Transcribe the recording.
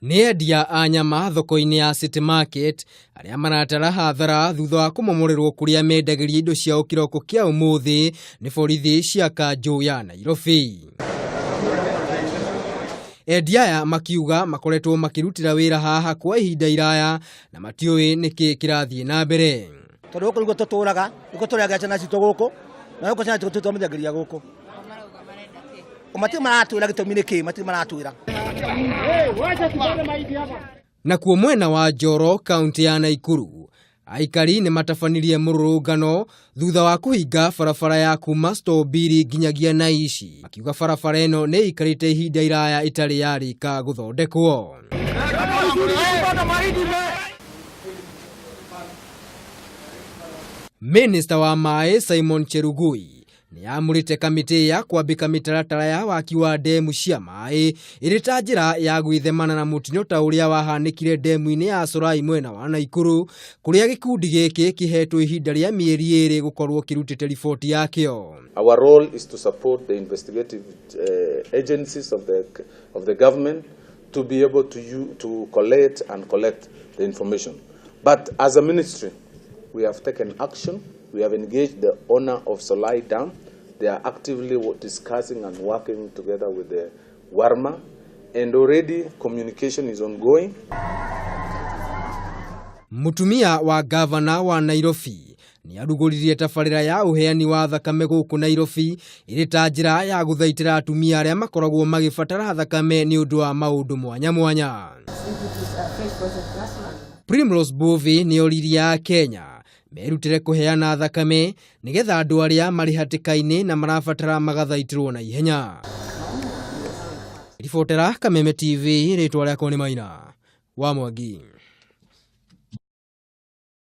Nĩ endia a nyama thoko-inĩ ya City Market arĩa maratara hathara thutha wa kũmomorerwo kũrĩa mendagĩria indo ciao kĩroko kĩa ũmũthĩ nĩ borithi cia Kanjũ ya Nairobi. Endia aya makiuga makoretwo makĩrutĩra wĩra haha kwa ihinda iraya na matiũĩ nĩkĩ kĩrathiĩ na mbere. Tondũ gũkũ nĩguo tũtũraga, nĩguo tũrĩaga ciana citũ gũkũ, na gũkũ ciana citũ tũmithagĩria gũkũ. Matirĩ maratwĩra gĩtũmi nĩkĩ, matirĩ maratwĩra. Nakuo mwena wa Njoro, kaunti ya Nakuru, aikari nĩ matabanirie mũrũrũngano thutha wa kũhinga barabara ya kuma Stobiri nginyagia Naishi. Makiuga barabara ĩno nĩ ikarĩte ihinda iraya itarĩ yarĩka gũthondekwo. Minister wa Maĩ Simon Cherugui nĩ amũrĩte kamĩtĩ ya kwambĩka mĩtaratara ya waki wa ndemu cia maĩ ĩrĩ ta njĩra ya gwĩthemana na mũtino ta ũrĩa wahanĩkire ndemu-inĩ ya Solai mwena wa Nakuru, kũrĩa gĩkundi gĩkĩ kĩhetwo ihinda rĩa mĩeri 2 gũkorwo kĩrutĩte riboti yakĩo. Our role is to support the investigative agencies of the government to be able to collect the information. But as a ministry, we have taken action. We have engaged the owner of Solai Dam. They are actively discussing and working together with the Warma, and already communication is ongoing. Mutumia wa gavana wa Nairobi ni arugũririe tabarĩra ya uheani wa thakame gũkũ Nairobi ĩrĩ ta njĩra ya gũthaitĩra atumia arĩa makoragwo magĩbatara thakame nĩ ũndũ wa maũndũ mwanya mwanya. Primrose Mbuvi nĩ oririe Kenya merutĩre kũheana thakame nĩgetha andũ arĩa marĩ hatĩka-inĩ na marabatara magathaitĩrwo na ihenya. Ribotera Kameme TV, rĩtwa rĩakwa nĩ Maina wa Mwangi.